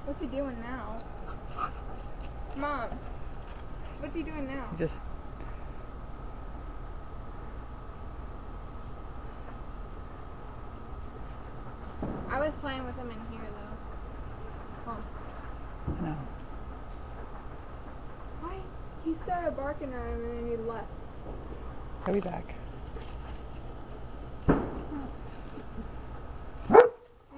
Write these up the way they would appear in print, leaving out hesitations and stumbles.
What's he doing now? Mom, what's he doing now? Just I was playing with him in here though. Oh. no. Why? He started barking at him and then he left. He'll be back. I'm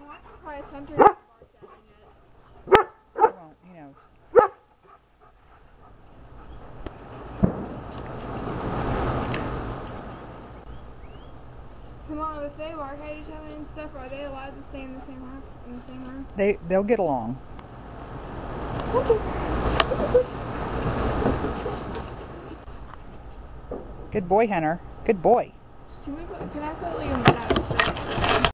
not surprised Hunter hasn't barked at him yet. He won't. He knows. So Mom, if they bark at each other and stuff, are they allowed to stay in the same house, in the same room? They'll get along. Good boy, Hunter. Good boy. Can I put like a